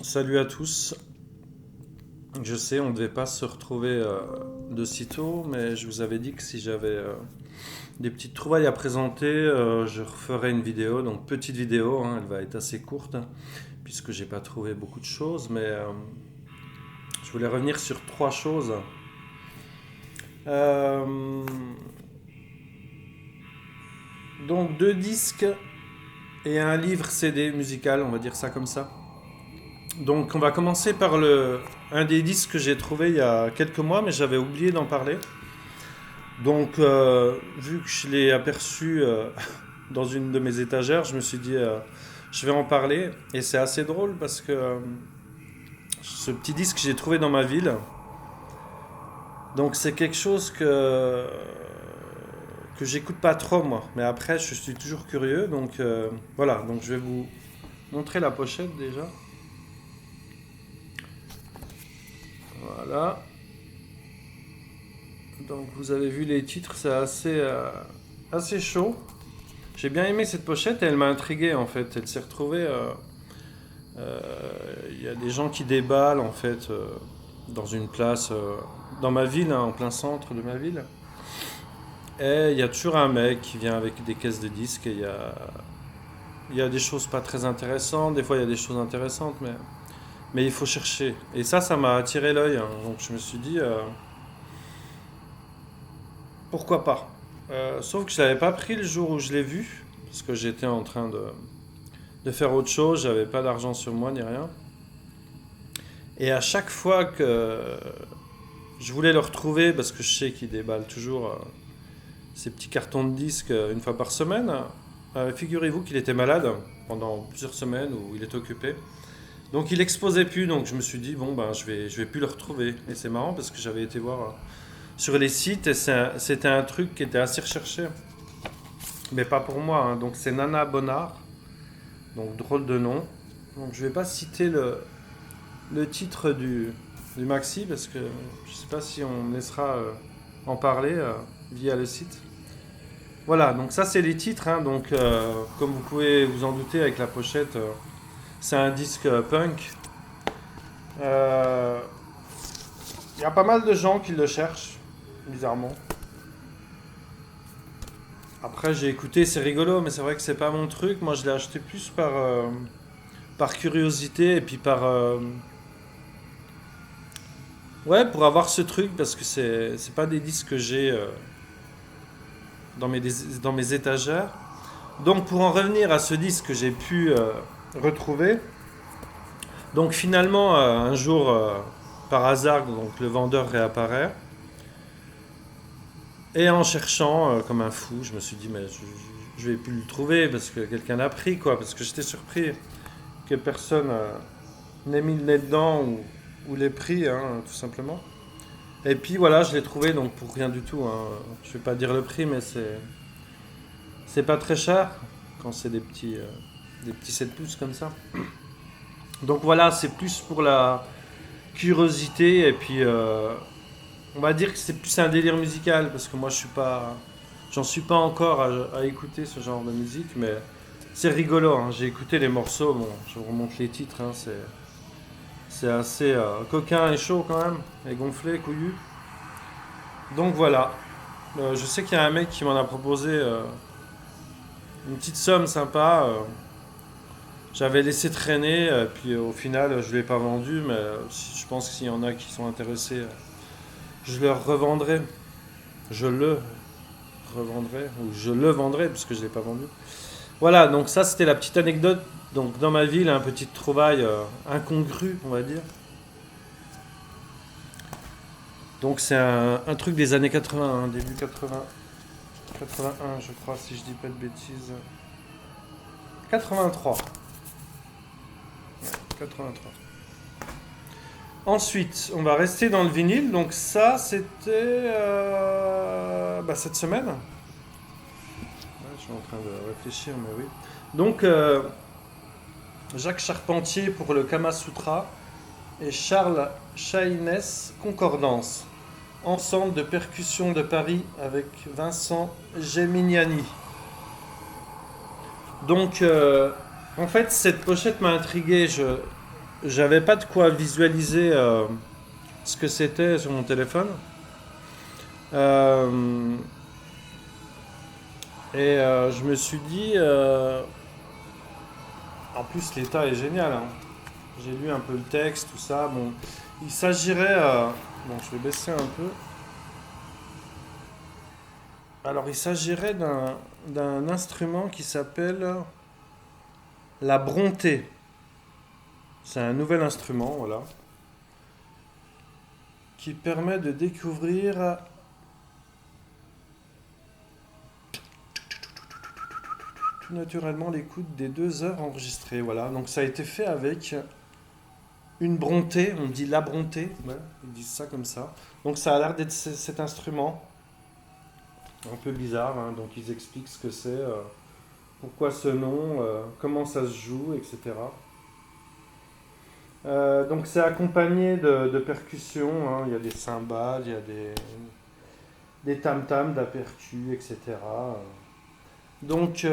Salut à tous. Je sais, on ne devait pas se retrouver de sitôt, mais je vous avais dit que si j'avais des petites trouvailles à présenter, je referais une vidéo. Donc petite vidéo, hein, elle va être assez courte, puisque j'ai pas trouvé beaucoup de choses, mais je voulais revenir sur trois choses. Euh, donc deux disques et un livre CD musical, on va dire ça comme ça. Donc on va commencer par un des disques que j'ai trouvé il y a quelques mois, mais j'avais oublié d'en parler. Donc vu que je l'ai aperçu dans une de mes étagères, je me suis dit je vais en parler. Et c'est assez drôle parce que ce petit disque j'ai trouvé dans ma ville. Donc c'est quelque chose que j'écoute pas trop moi. Mais après je suis toujours curieux. Donc voilà, donc je vais vous montrer la pochette déjà. Voilà. Donc vous avez vu les titres, c'est assez chaud. J'ai bien aimé cette pochette et elle m'a intrigué en fait. Elle s'est retrouvée. Il y a des gens qui déballent en fait dans une place dans ma ville, hein, en plein centre de ma ville. Et il y a toujours un mec qui vient avec des caisses de disques et il y a des choses pas très intéressantes. Des fois il y a des choses intéressantes, mais il faut chercher. Et ça m'a attiré l'œil, hein. Donc je me suis dit pourquoi pas. Sauf que je l'avais pas pris le jour où je l'ai vu parce que j'étais en train de faire autre chose, j'avais pas d'argent sur moi ni rien. Et à chaque fois que je voulais le retrouver, parce que je sais qu'il déballe toujours ces petits cartons de disques une fois par semaine, figurez-vous qu'il était malade pendant plusieurs semaines où il était occupé. Donc il exposait plus, donc je me suis dit bon ben je vais plus le retrouver. Et c'est marrant parce que j'avais été voir sur les sites et c'était un truc qui était assez recherché, mais pas pour moi, hein. Donc c'est Nana Bonnard, donc drôle de nom. Donc je vais pas citer le titre du maxi parce que je sais pas si on me laissera en parler via le site. Voilà, donc ça c'est les titres, hein. Donc comme vous pouvez vous en douter avec la pochette, c'est un disque punk. Euh, Il y a pas mal de gens qui le cherchent, bizarrement. Après j'ai écouté, c'est rigolo, mais c'est vrai que c'est pas mon truc. Moi je l'ai acheté plus par curiosité et puis ouais, pour avoir ce truc, parce que c'est pas des disques que j'ai dans dans mes étagères. Donc pour en revenir à ce disque que j'ai pu retrouver, donc finalement un jour par hasard, donc le vendeur réapparaît. Et en cherchant comme un fou, je me suis dit mais je vais plus le trouver parce que quelqu'un l'a pris, quoi, parce que j'étais surpris que personne n'ait mis le nez dedans ou l'ait pris, hein, tout simplement. Et puis voilà, je l'ai trouvé donc pour rien du tout, hein. Je vais pas dire le prix, mais c'est pas très cher quand c'est des petits 7 pouces comme ça. Donc voilà, c'est plus pour la curiosité et puis on va dire que c'est plus un délire musical parce que moi j'en suis pas encore à écouter ce genre de musique, mais c'est rigolo, hein. J'ai écouté les morceaux, bon, je vous remonte les titres, hein, c'est assez coquin et chaud quand même, et gonflé, couillu. Donc voilà. Je sais qu'il y a un mec qui m'en a proposé une petite somme sympa. J'avais laissé traîner, puis au final, je ne l'ai pas vendu, mais je pense que s'il y en a qui sont intéressés, je leur revendrai. Je le revendrai, ou je le vendrai, puisque je ne l'ai pas vendu. Voilà, donc ça, c'était la petite anecdote. Donc dans ma ville, un petite trouvaille incongrue, on va dire. Donc c'est un truc des années 80, hein, début 80, 81, je crois, si je dis pas de bêtises. 83. 83. Ensuite, on va rester dans le vinyle. Donc ça, c'était cette semaine. Ouais, je suis en train de réfléchir, mais oui. Donc Jacques Charpentier pour le Kama Sutra et Charles Chahinès Concordance. Ensemble de percussions de Paris avec Vincent Gemignani. Donc en fait, cette pochette m'a intrigué. j'avais pas de quoi visualiser ce que c'était sur mon téléphone. Euh, je me suis dit, en plus l'état est génial, hein. J'ai lu un peu le texte, tout ça. Bon, il s'agirait, bon, je vais baisser un peu. Alors, il s'agirait d'un instrument qui s'appelle la brontée. C'est un nouvel instrument, voilà, qui permet de découvrir tout naturellement l'écoute des 2 heures enregistrées. Voilà, donc ça a été fait avec une brontée, on dit la brontée, ouais, ils disent ça comme ça. Donc ça a l'air d'être cet instrument, un peu bizarre, hein. Donc ils expliquent ce que c'est, pourquoi ce nom, comment ça se joue, etc. Donc c'est accompagné de percussions, hein. Il y a des cymbales, il y a des tam-tams, d'apercus, etc. Donc,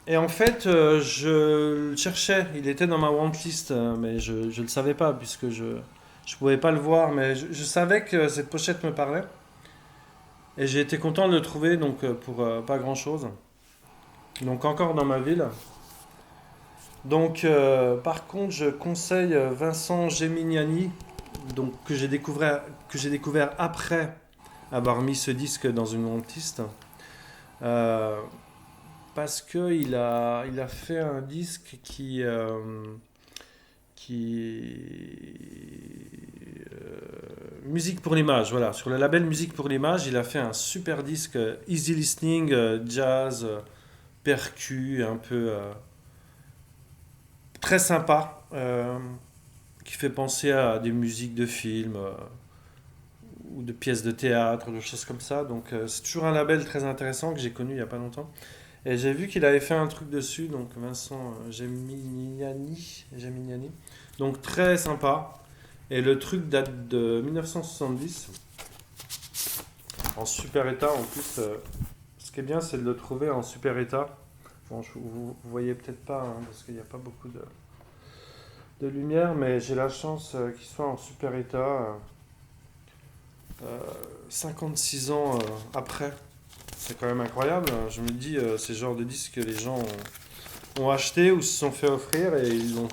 et en fait, je le cherchais, il était dans ma wantlist, mais je ne le savais pas puisque je ne pouvais pas le voir, mais je savais que cette pochette me parlait. Et j'ai été content de le trouver, donc pour pas grand-chose. Donc encore dans ma ville. Donc par contre, je conseille Vincent Gemignani, donc que j'ai découvert après avoir mis ce disque dans une wantlist. Euh, Parce que il a fait un disque musique pour l'image, voilà, sur le label Musique pour l'image, il a fait un super disque easy listening, jazz, percu, un peu très sympa, qui fait penser à des musiques de films ou de pièces de théâtre, de choses comme ça. Donc c'est toujours un label très intéressant que j'ai connu il n'y a pas longtemps. Et j'ai vu qu'il avait fait un truc dessus, donc Vincent Gemignani. Donc très sympa. Et le truc date de 1970, en super état en plus. Ce qui est bien, c'est de le trouver en super état. Bon, vous voyez peut-être pas, hein, parce qu'il n'y a pas beaucoup de lumière, mais j'ai la chance qu'il soit en super état 56 ans après. C'est quand même incroyable. Je me dis, c'est le genre de disque que les gens ont acheté ou se sont fait offrir et ils l'ont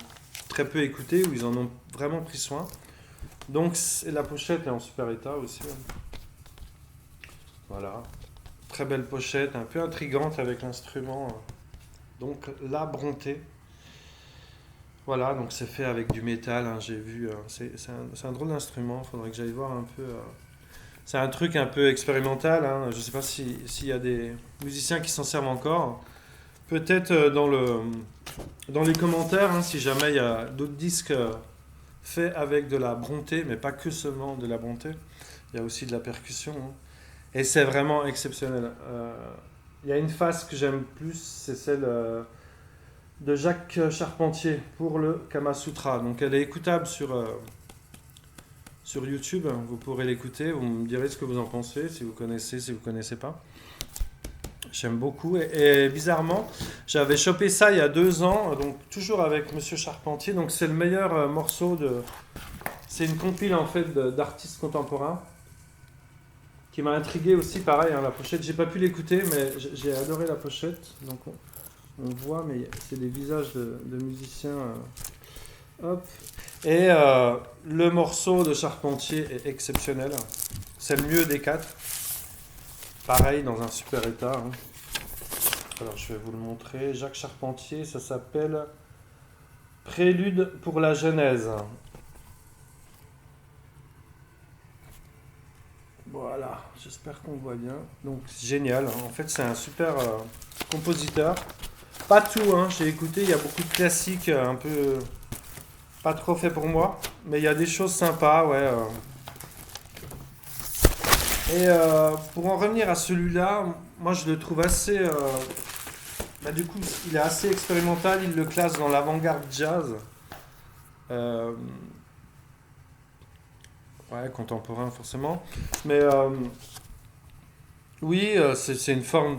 très peu écouté ou ils en ont vraiment pris soin. Donc la pochette est en super état aussi. Voilà. Très belle pochette, un peu intrigante avec l'instrument. Donc la brontée. Voilà, donc c'est fait avec du métal, hein, j'ai vu. C'est un drôle d'instrument, il faudrait que j'aille voir un peu. C'est un truc un peu expérimental, hein. Je ne sais pas s'il y a des musiciens qui s'en servent encore. Peut-être dans les commentaires, hein, si jamais il y a d'autres disques faits avec de la brontée, mais pas que seulement de la brontée. Il y a aussi de la percussion, hein. Et c'est vraiment exceptionnel. Il y a une face que j'aime plus, c'est celle de Jacques Charpentier pour le Kama Sutra. Donc elle est écoutable sur YouTube. Vous pourrez l'écouter. Vous me direz ce que vous en pensez, si vous connaissez, si vous connaissez pas. J'aime beaucoup. Et bizarrement, j'avais chopé ça il y a 2 ans, donc toujours avec Monsieur Charpentier. Donc c'est le meilleur morceau de. C'est une compile en fait d'artistes contemporains qui m'a intrigué aussi. Pareil, hein, la pochette. J'ai pas pu l'écouter, mais j'ai adoré la pochette. Donc on voit, mais c'est des visages de musiciens. Hop. Et le morceau de Charpentier est exceptionnel. C'est le mieux des 4. Pareil, dans un super état, hein. Alors je vais vous le montrer. Jacques Charpentier, ça s'appelle Prélude pour la Genèse. Voilà, j'espère qu'on voit bien. Donc c'est génial, hein. En fait, c'est un super compositeur. Pas tout, hein. J'ai écouté, il y a beaucoup de classiques un peu pas trop fait pour moi, mais il y a des choses sympas, ouais. Et pour en revenir à celui-là, moi je le trouve assez. Bah, du coup, il est assez expérimental, il le classe dans l'avant-garde jazz. Euh, ouais, contemporain forcément. Mais oui, c'est une forme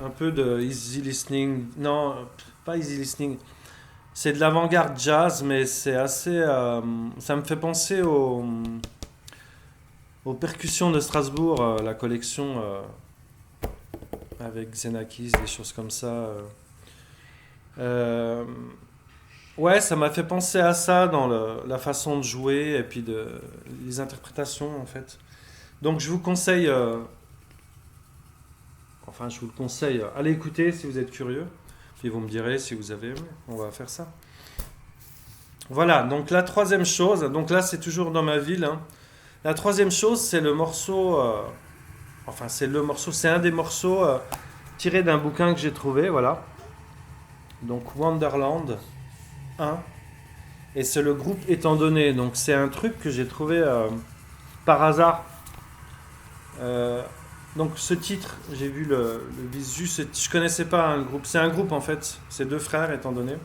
un peu de easy listening. Non, pas easy listening. C'est de l'avant-garde jazz, mais c'est assez. Ça me fait penser aux percussions de Strasbourg, la collection avec Xenakis, des choses comme ça. Euh, ouais, ça m'a fait penser à ça dans la façon de jouer et puis les interprétations en fait. Donc je vous conseille, enfin je vous le conseille, allez écouter si vous êtes curieux, puis vous me direz si vous avez aimé. On va faire ça. Voilà, donc la troisième chose, donc là c'est toujours dans ma ville, hein. La troisième chose c'est le morceau, enfin c'est le morceau, c'est un des morceaux tiré d'un bouquin que j'ai trouvé, voilà. Donc Wonderland 1, et c'est le groupe Étant donné, donc c'est un truc que j'ai trouvé par hasard. Euh, donc ce titre, j'ai vu le visu, je connaissais pas un groupe, c'est un groupe en fait, c'est deux frères Étant donné,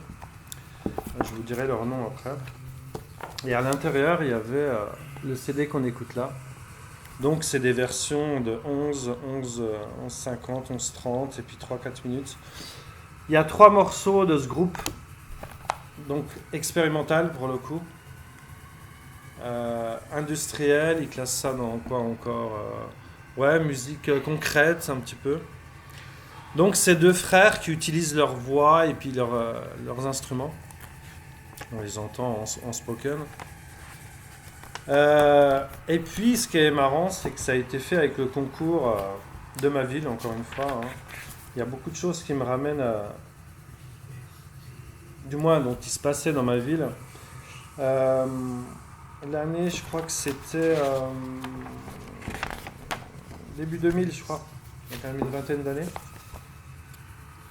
je vous dirai leur nom après. Et à l'intérieur, il y avait le CD qu'on écoute là. Donc c'est des versions de 11, 30 et puis 3, 4 minutes. Il y a trois morceaux de ce groupe, donc expérimental pour le coup. Industriel, ils classent ça dans quoi encore ouais, musique concrète un petit peu. Donc c'est deux frères qui utilisent leur voix et puis leurs instruments. On les entend en spoken. Et puis, ce qui est marrant, c'est que ça a été fait avec le concours de ma ville, encore une fois, hein. Il y a beaucoup de choses qui me ramènent du moins, dont il se passait dans ma ville. Euh, L'année, je crois que c'était début 2000, je crois. Donc, une vingtaine d'années.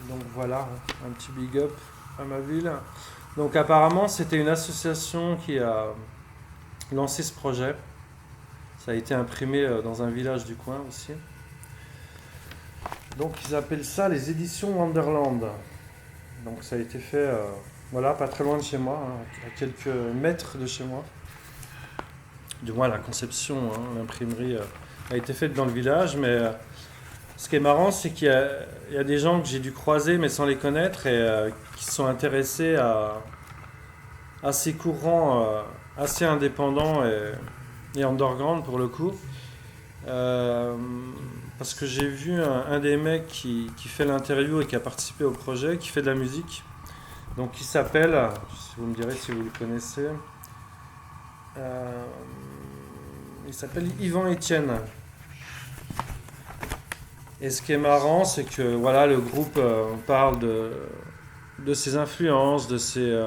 Donc, voilà, un petit big up à ma ville. Donc, apparemment, c'était une association qui a lancé ce projet. Ça a été imprimé dans un village du coin aussi. Donc ils appellent ça les éditions Wonderland. Donc ça a été fait, voilà, pas très loin de chez moi, hein, à quelques mètres de chez moi. Du moins la conception, hein, l'imprimerie a été faite dans le village, mais ce qui est marrant, c'est qu'il y a des gens que j'ai dû croiser mais sans les connaître et qui sont intéressés à ces courants assez indépendants et underground pour le coup. Euh, Parce que j'ai vu un des mecs qui fait l'interview et qui a participé au projet, qui fait de la musique. Donc il s'appelle, vous me direz si vous le connaissez, euh, il s'appelle Yvan Etienne. Et ce qui est marrant, c'est que voilà, le groupe parle de ses influences, de ses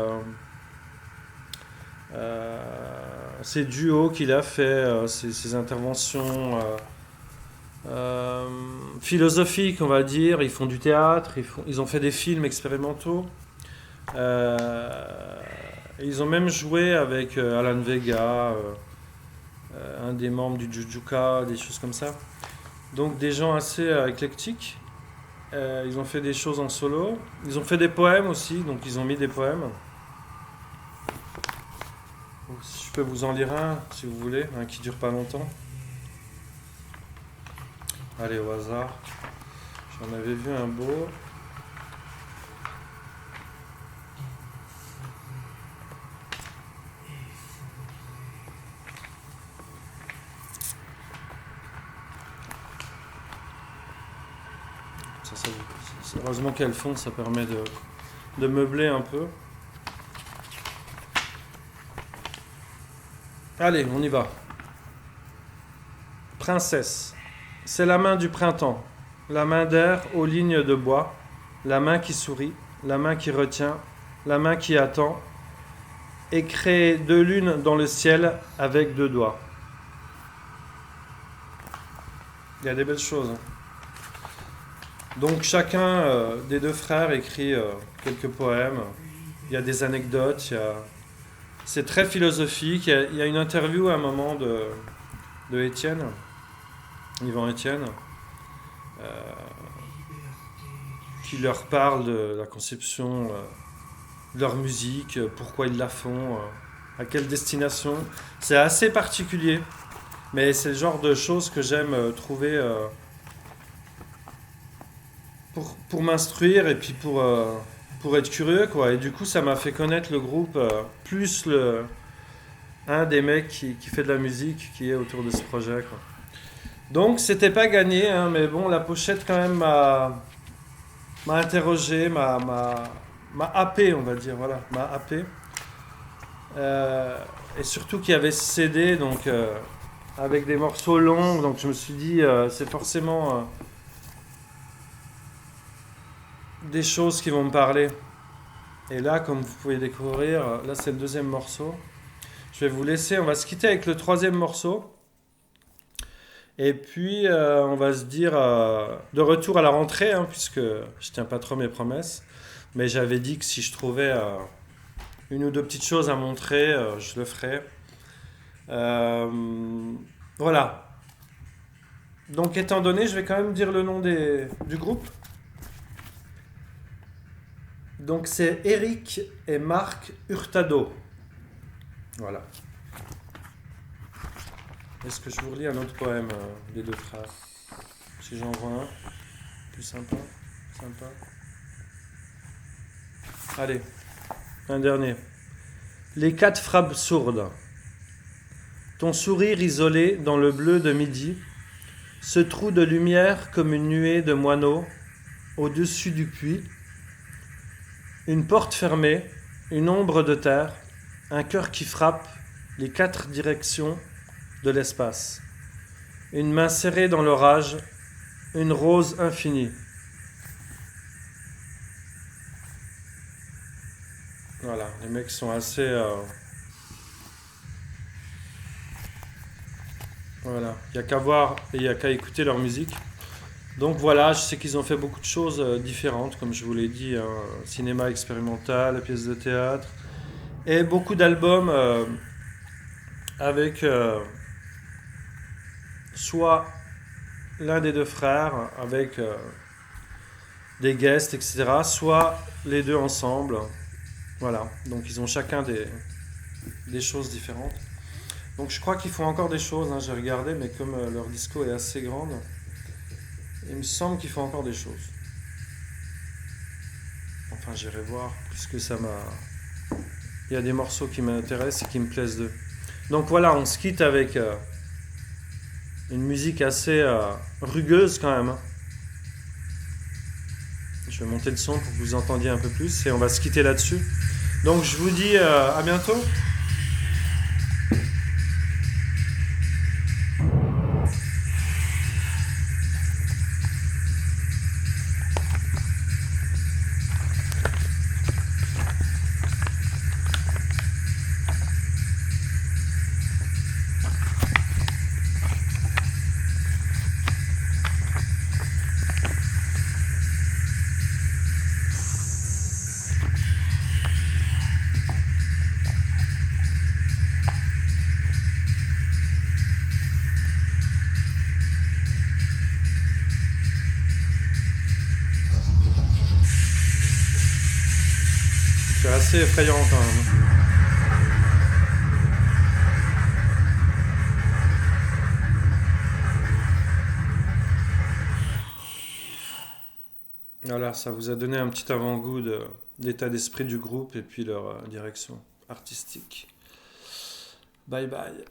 duos qu'il a fait, ses interventions philosophiques, on va dire. Ils font du théâtre, ils ont fait des films expérimentaux. Ils ont même joué avec Alan Vega, un des membres du Jujuka, des choses comme ça. Donc des gens assez éclectiques. Ils ont fait des choses en solo. Ils ont fait des poèmes aussi, donc ils ont mis des poèmes. Je peux vous en lire un si vous voulez, un qui dure pas longtemps. Allez, au hasard. J'en avais vu un beau. Heureusement qu'elles font, ça permet de meubler un peu. Allez, on y va. Princesse. C'est la main du printemps, la main d'air aux lignes de bois, la main qui sourit, la main qui retient, la main qui attend, et créer deux lunes dans le ciel avec deux doigts. Il y a des belles choses, hein. Donc chacun des deux frères écrit quelques poèmes. Il y a des anecdotes. C'est très philosophique. Il y a une interview à un moment de Étienne, Yvan Etienne, qui leur parle de la conception de leur musique, pourquoi ils la font, à quelle destination. C'est assez particulier, mais c'est le genre de choses que j'aime trouver pour m'instruire et puis pour être curieux, quoi. Et du coup, ça m'a fait connaître le groupe, plus un des mecs qui fait de la musique qui est autour de ce projet, quoi. Donc, c'était pas gagné, hein, mais bon, la pochette, quand même, m'a interrogé, m'a happé, on va dire, voilà, m'a happé. Euh, et surtout qu'il y avait ce CD, donc, avec des morceaux longs, donc je me suis dit, c'est forcément des choses qui vont me parler. Et là, comme vous pouvez découvrir, là c'est le deuxième morceau. Je vais vous laisser, on va se quitter avec le troisième morceau. Et puis on va se dire de retour à la rentrée, hein, puisque je tiens pas trop mes promesses. Mais j'avais dit que si je trouvais une ou deux petites choses à montrer, je le ferais. Euh, voilà. Donc étant donné, je vais quand même dire le nom du groupe. Donc c'est Eric et Marc Hurtado. Voilà. Est-ce que je vous relis un autre poème des deux frères? Si j'en vois un, plus sympa, sympa. Allez, un dernier. Les quatre frappes sourdes. Ton sourire isolé dans le bleu de midi, ce trou de lumière comme une nuée de moineaux au-dessus du puits, une porte fermée, une ombre de terre, un cœur qui frappe les quatre directions de l'espace, une main serrée dans l'orage, une rose infinie. Voilà, les mecs sont assez... voilà, il n'y a qu'à voir et il n'y a qu'à écouter leur musique. Donc voilà, je sais qu'ils ont fait beaucoup de choses différentes, comme je vous l'ai dit, hein, cinéma expérimental, pièces de théâtre, et beaucoup d'albums avec soit l'un des deux frères, avec des guests, etc., soit les deux ensemble. Voilà, donc ils ont chacun des choses différentes. Donc je crois qu'ils font encore des choses, hein, j'ai regardé, mais comme leur disco est assez grande, il me semble qu'ils font encore des choses. Enfin, j'irai voir, puisque ça m'a... Il y a des morceaux qui m'intéressent et qui me plaisent d'eux. Donc voilà, on se quitte avec une musique assez rugueuse quand même, hein. Je vais monter le son pour que vous entendiez un peu plus et on va se quitter là-dessus. Donc je vous dis à bientôt. C'est assez effrayant quand même. Voilà, ça vous a donné un petit avant-goût de l'état d'esprit du groupe et puis leur direction artistique. Bye bye.